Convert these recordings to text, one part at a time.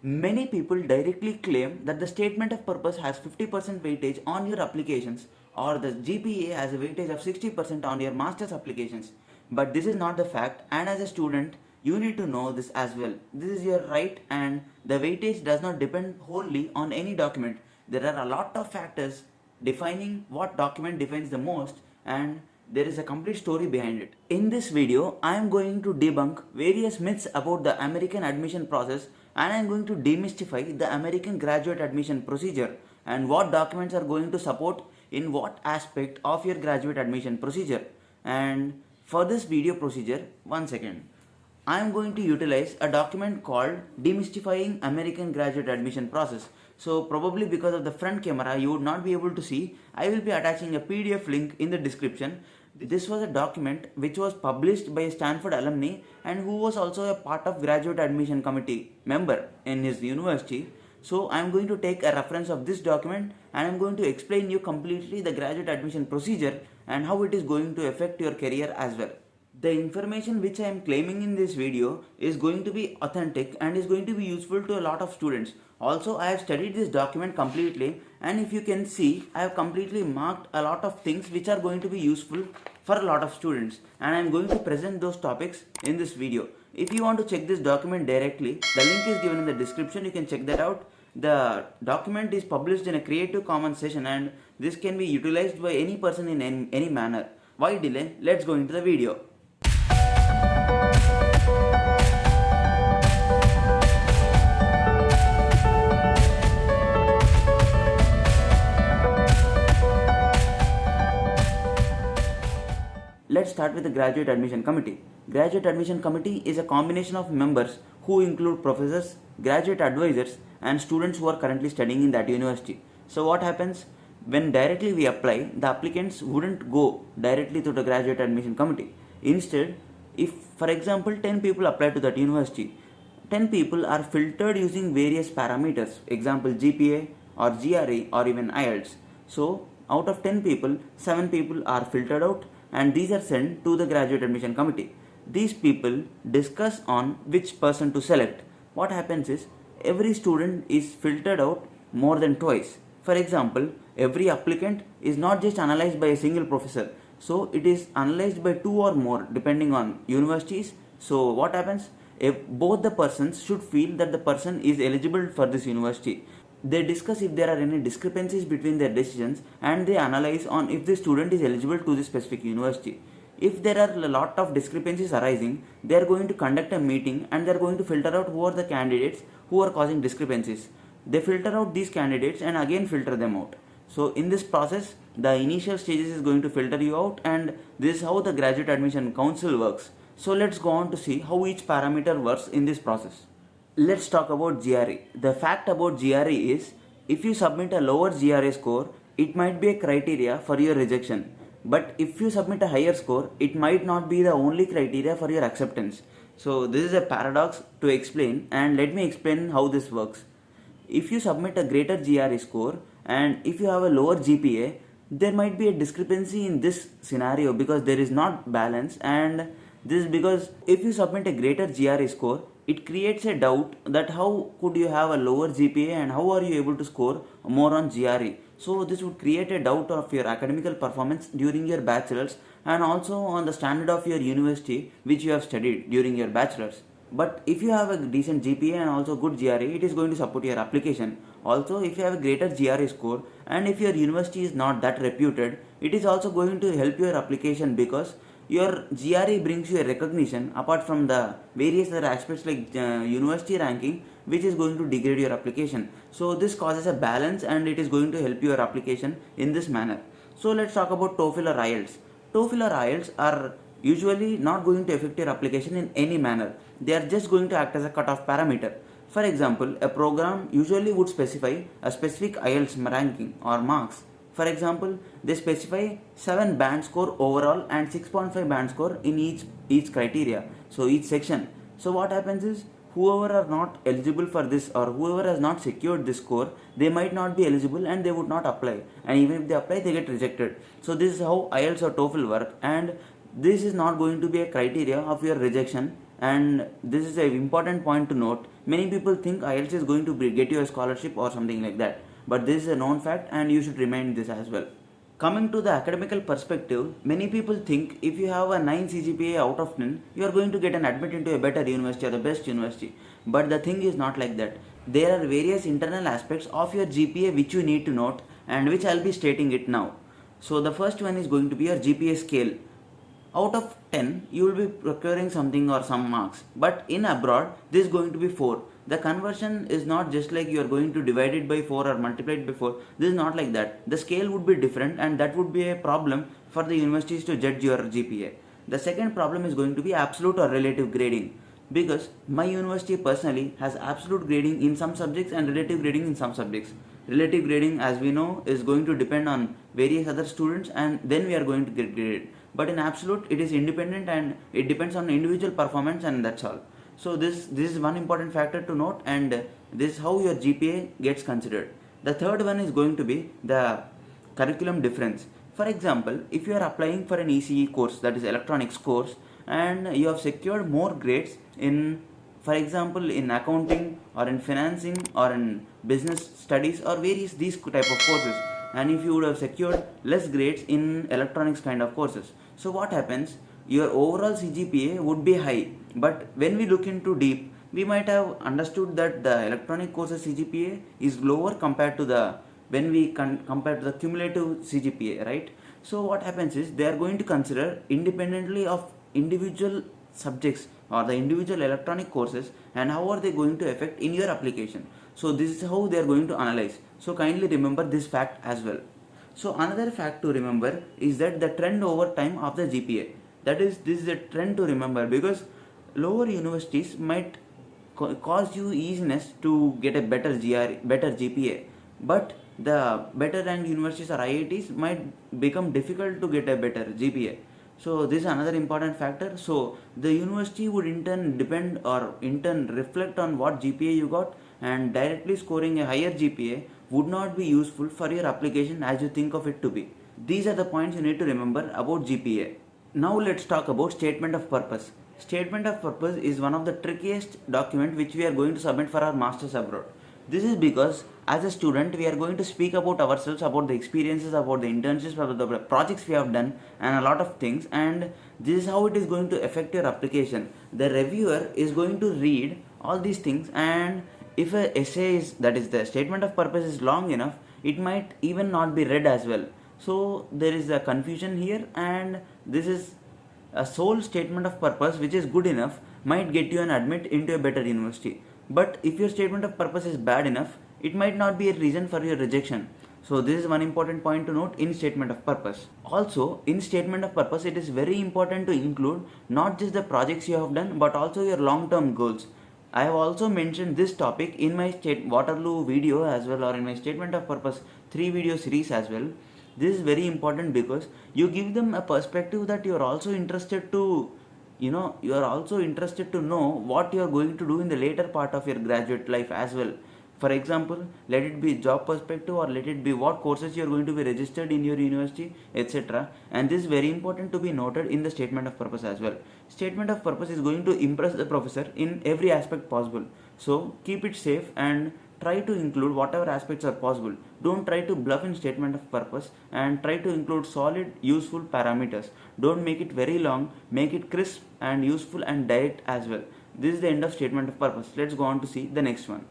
Many people directly claim that the statement of purpose has 50% weightage on your applications or the GPA has a weightage of 60% on your master's applications. But this is not the fact, and as a student, you need to know this as well. This is your right, and the weightage does not depend wholly on any document. There are a lot of factors defining what document defines the most, and there is a complete story behind it. In this video, I am going to debunk various myths about the American admission process, and I am going to demystify the American graduate admission procedure and what documents are going to support in what aspect of your graduate admission procedure. And for this video procedure, one second. I am going to utilize a document called Demystifying American Graduate Admission Process. So probably because of the front camera you would not be able to see, I will be attaching a PDF link in the description. This was a document which was published by a Stanford alumni and who was also a part of graduate admission committee member in his university. So I am going to take a reference of this document and I am going to explain you completely the graduate admission procedure and how it is going to affect your career as well. The information which I am claiming in this video is going to be authentic and is going to be useful to a lot of students. Also, I have studied this document completely, and if you can see, I have completely marked a lot of things which are going to be useful for a lot of students, and I am going to present those topics in this video. If you want to check this document directly, the link is given in the description. You can check that out. The document is published in a Creative Commons session and this can be utilized by any person in any manner. Why delay? Let's go into the video. Let's start with the Graduate Admission Committee. Graduate Admission Committee is a combination of members who include professors, graduate advisors and students who are currently studying in that university. So what happens? When directly we apply, the applicants wouldn't go directly to the Graduate Admission Committee. Instead, if for example 10 people apply to that university, 10 people are filtered using various parameters, example GPA or GRE or even IELTS. So out of 10 people, 7 people are filtered out and these are sent to the Graduate Admission Committee. These people discuss on which person to select. What happens is every student is filtered out more than twice. For example, every applicant is not just analyzed by a single professor. So it is analyzed by 2 or more depending on universities. So what happens? If both the persons should feel that the person is eligible for this university. They discuss if there are any discrepancies between their decisions and they analyze on if the student is eligible to this specific university. If there are a lot of discrepancies arising, they are going to conduct a meeting and they are going to filter out who are the candidates who are causing discrepancies. They filter out these candidates and again filter them out. So in this process, the initial stages is going to filter you out and this is how the Graduate Admission Council works. So let's go on to see how each parameter works in this process. Let's talk about GRE. The fact about GRE is if you submit a lower GRE score, it might be a criteria for your rejection. But if you submit a higher score, it might not be the only criteria for your acceptance. So this is a paradox to explain and let me explain how this works. If you submit a greater GRE score and if you have a lower GPA, there might be a discrepancy in this scenario because there is not balance, and this is because if you submit a greater GRE score, it creates a doubt that how could you have a lower GPA and how are you able to score more on GRE. So this would create a doubt of your academical performance during your bachelor's and also on the standard of your university which you have studied during your bachelor's. But if you have a decent GPA and also good GRE, it is going to support your application. Also, if you have a greater GRE score and if your university is not that reputed, it is also going to help your application because your GRE brings you a recognition apart from the various other aspects like university ranking, which is going to degrade your application. So this causes a balance and it is going to help your application in this manner. So let's talk about TOEFL or IELTS. TOEFL or IELTS are usually not going to affect your application in any manner. They are just going to act as a cutoff parameter. For example, a program usually would specify a specific IELTS ranking or marks. For example, they specify 7 band score overall and 6.5 band score in each criteria, so each section. So what happens is whoever are not eligible for this or whoever has not secured this score, they might not be eligible and they would not apply, and even if they apply they get rejected. So this is how IELTS or TOEFL work, and this is not going to be a criteria of your rejection, and this is an important point to note. Many people think IELTS is going to get you a scholarship or something like that, but this is a known fact and you should remind this as well. Coming to the academical perspective, many people think if you have a 9 CGPA out of 10, you are going to get an admit into a better university or the best university. But the thing is not like that. There are various internal aspects of your GPA which you need to note and which I'll be stating it now. So the first one is going to be your GPA scale. Out of 10 you will be procuring something or some marks, but in abroad this is going to be 4. The conversion is not just like you are going to divide it by 4 or multiply it by 4. This is not like that. The scale would be different and that would be a problem for the universities to judge your GPA. The second problem is going to be absolute or relative grading, because my university personally has absolute grading in some subjects and relative grading in some subjects. Relative grading, as we know, is going to depend on various other students and then we are going to get graded. But in absolute it is independent and it depends on individual performance, and that's all. So this is one important factor to note, and this is how your GPA gets considered. The third one is going to be the curriculum difference. For example, if you are applying for an ECE course, that is electronics course, and you have secured more grades in, for example, in accounting or in financing or in business studies or various these type of courses, and if you would have secured less grades in electronics kind of courses, so what happens, your overall CGPA would be high, but when we look into deep, we might have understood that the electronic courses CGPA is lower compared to the, when we compare to the cumulative CGPA, right? So what happens is they are going to consider independently of individual subjects or the individual electronic courses and how are they going to affect in your application. So this is how they are going to analyze. So kindly remember this fact as well. So another fact to remember is that the trend over time of the GPA. That is, this is a trend to remember, because lower universities might cause you easiness to get a better GPA, but the better ranked universities or IITs might become difficult to get a better GPA. So this is another important factor. So the university would in turn depend or in turn reflect on what GPA you got, and directly scoring a higher GPA would not be useful for your application as you think of it to be. These are the points you need to remember about GPA. Now let's talk about statement of purpose. Statement of purpose is one of the trickiest document which we are going to submit for our masters abroad. This is because as a student we are going to speak about ourselves, about the experiences, about the internships, about the projects we have done and a lot of things, and this is how it is going to affect your application. The reviewer is going to read all these things, and if a essay is, that is the statement of purpose, is long enough, it might even not be read as well. So there is a confusion here, and this is a sole statement of purpose which is good enough might get you an admit into a better university. But if your statement of purpose is bad enough, it might not be a reason for your rejection. So this is one important point to note in statement of purpose. Also, in statement of purpose, it is very important to include not just the projects you have done, but also your long-term goals. I have also mentioned this topic in my Waterloo video as well, or in my statement of purpose 3 video series as well. This is very important because you give them a perspective that you are also interested to, you are also interested to know what you are going to do in the later part of your graduate life as well. For example, let it be job perspective, or let it be what courses you are going to be registered in your university, etc. And this is very important to be noted in the statement of purpose as well. Statement of purpose is going to impress the professor in every aspect possible. So keep it safe and try to include whatever aspects are possible. Don't try to bluff in statement of purpose, and try to include solid, useful parameters. Don't make it very long, make it crisp and useful and direct as well. This is the end of statement of purpose. Let's go on to see the next one.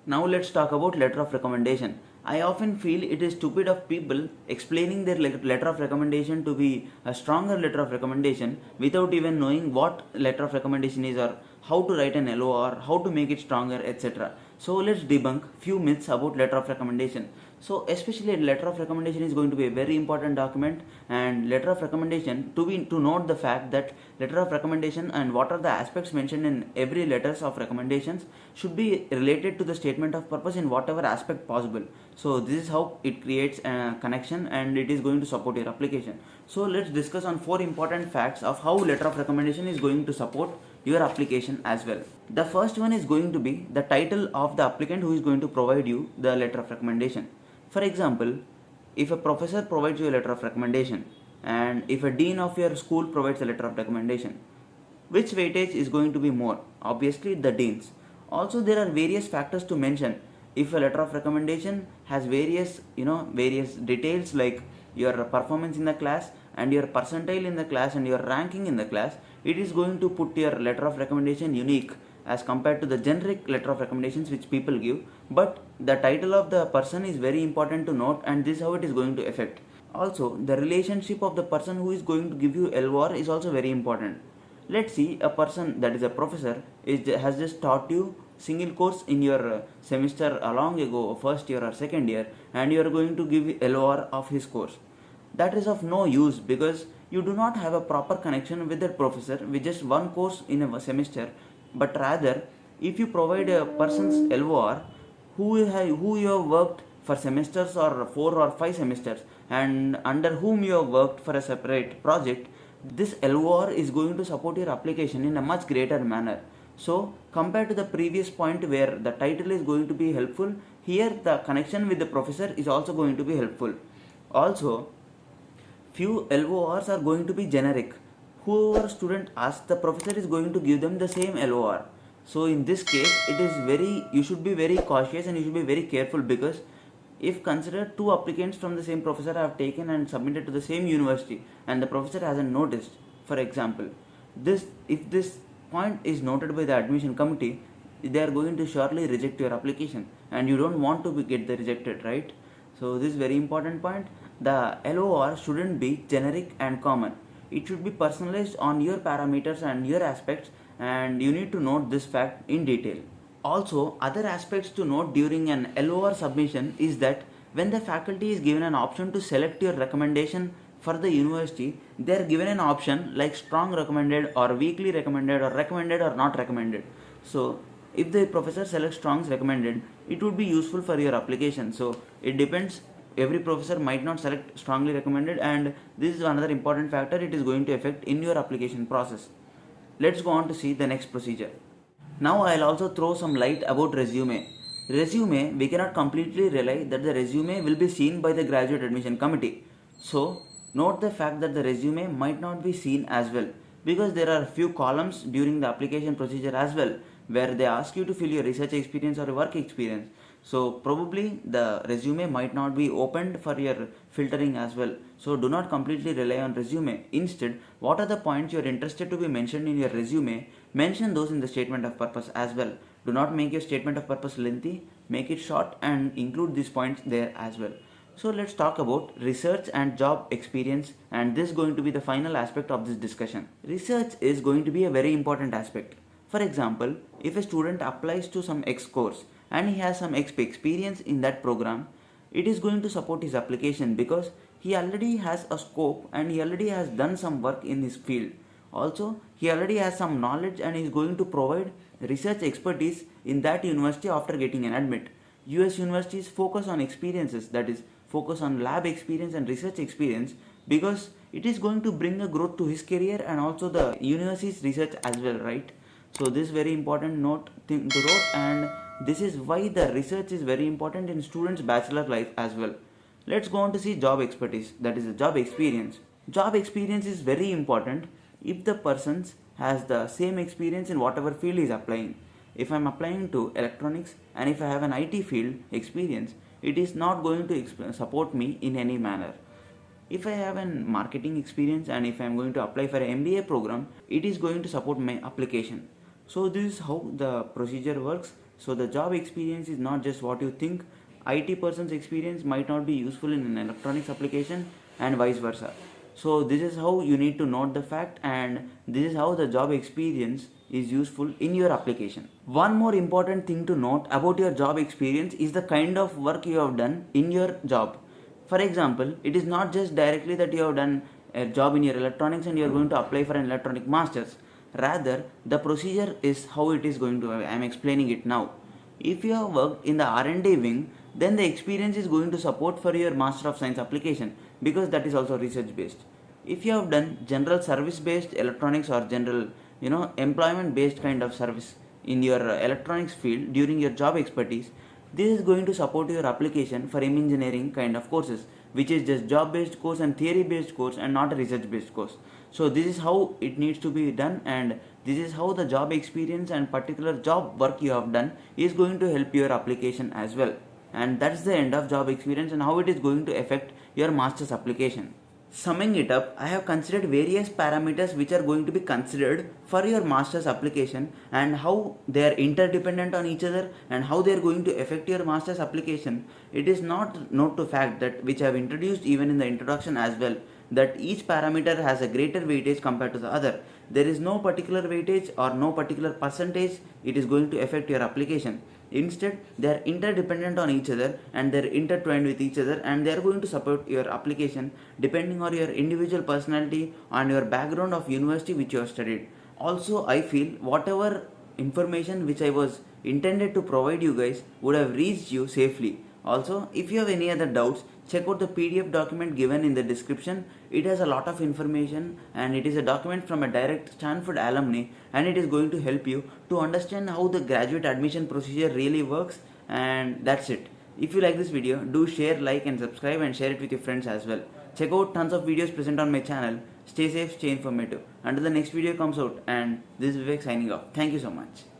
Now let's talk about letter of recommendation. I often feel it is stupid of people explaining their letter of recommendation to be a stronger letter of recommendation without even knowing what letter of recommendation is, or how to write an LO, or how to make it stronger, etc. So let's debunk few myths about letter of recommendation. So especially letter of recommendation is going to be a very important document, and letter of recommendation to note the fact that letter of recommendation and what are the aspects mentioned in every letters of recommendations should be related to the statement of purpose in whatever aspect possible. So this is how it creates a connection, and it is going to support your application. So let's discuss on 4 important facts of how letter of recommendation is going to support your application as well. The first one is going to be the title of the applicant who is going to provide you the letter of recommendation. For example, if a professor provides you a letter of recommendation, and if a dean of your school provides a letter of recommendation, which weightage is going to be more? Obviously the deans. Also, there are various factors to mention. If a letter of recommendation has various details like your performance in the class and your percentile in the class and your ranking in the class, it is going to put your letter of recommendation unique as compared to the generic letter of recommendations which people give. But the title of the person is very important to note, and this is how it is going to affect. Also, the relationship of the person who is going to give you LOR is also very important. Let's see, a person that is a professor has just taught you single course in your semester a long ago, first year or second year, and you are going to give LOR of his course. That is of no use because you do not have a proper connection with that professor with just one course in a semester, but rather if you provide a person's LOR who you have worked for semesters or 4 or 5 semesters and under whom you have worked for a separate project, this LOR is going to support your application in a much greater manner. So compared to the previous point where the title is going to be helpful, here the connection with the professor is also going to be helpful. Also, few LORs are going to be generic. Whoever student asks, the professor is going to give them the same LOR. So in this case, you should be very cautious and you should be very careful, because if consider two applicants from the same professor have taken and submitted to the same university and the professor hasn't noticed, for example, if this point is noted by the admission committee, they are going to surely reject your application and you don't want to get the rejected, right? So this is very important point. The LOR shouldn't be generic and common. It should be personalized on your parameters and your aspects, and you need to note this fact in detail. Also, other aspects to note during an LOR submission is that when the faculty is given an option to select your recommendation for the university, they are given an option like strong recommended or weakly recommended or not recommended. So if the professor selects strong recommended, it would be useful for your application. So it depends. Every professor might not select strongly recommended, and this is another important factor. It is going to affect in your application process. Let's go on to see the next procedure. Now I'll also throw some light about resume. Resume, we cannot completely rely that the resume will be seen by the graduate admission committee. So note the fact that the resume might not be seen as well, because there are few columns during the application procedure as well where they ask you to fill your research experience or work experience. So probably the resume might not be opened for your filtering as well. So do not completely rely on resume. Instead, what are the points you are interested to be mentioned in your resume? Mention those in the statement of purpose as well. Do not make your statement of purpose lengthy. Make it short and include these points there as well. So let's talk about research and job experience, and this is going to be the final aspect of this discussion. Research is going to be a very important aspect. For example, if a student applies to some X course and he has some experience in that program, it is going to support his application because he already has a scope and he already has done some work in his field. Also, he already has some knowledge and is going to provide research expertise in that university after getting an admit. US universities focus on experiences, that is, focus on lab experience and research experience, because it is going to bring a growth to his career and also the university's research as well, right? So this is very important note thing to note, and this is why the research is very important in students' bachelor life as well. Let's go on to see job expertise, that is the job experience. Job experience is very important if the person has the same experience in whatever field he is applying. If I am applying to electronics and if I have an IT field experience, it is not going to support me in any manner. If I have a marketing experience and if I am going to apply for an MBA program, it is going to support my application. So this is how the procedure works. So the job experience is not just what you think. IT person's experience might not be useful in an electronics application and vice versa. So this is how you need to note the fact, and this is how the job experience is useful in your application. One more important thing to note about your job experience is the kind of work you have done in your job. For example, it is not just directly that you have done a job in your electronics and you are going to apply for an electronic masters. Rather, the procedure is how it is going to, I am explaining it now. If you have worked in the R&D wing, then the experience is going to support for your Master of Science application, because that is also research based. If you have done general service based electronics or general employment based kind of service in your electronics field during your job expertise, this is going to support your application for engineering kind of courses, which is just job based course and theory based course and not a research based course. So this is how it needs to be done, and This is how the job experience and particular job work you have done is going to help your application as well. And that's the end of job experience and how it is going to affect your master's application. Summing it up, I have considered various parameters which are going to be considered for your master's application and how they are interdependent on each other and how they are going to affect your master's application. It is not note to fact that which I have introduced even in the introduction as well, that each parameter has a greater weightage compared to the other. There is no particular weightage or no particular percentage it is going to affect your application. Instead, they are interdependent on each other and they are intertwined with each other, and they are going to support your application depending on your individual personality and your background of university which you have studied. Also, I feel whatever information which I was intended to provide you guys would have reached you safely. Also, if you have any other doubts, check out the PDF document given in the description. It has a lot of information and it is a document from a direct Stanford alumni, and it is going to help you to understand how the graduate admission procedure really works. And that's it. If you like this video, do share, like and subscribe, and share it with your friends as well. Check out tons of videos present on my channel. Stay safe, stay informative. Until the next video comes out, and this is Vivek signing off. Thank you so much.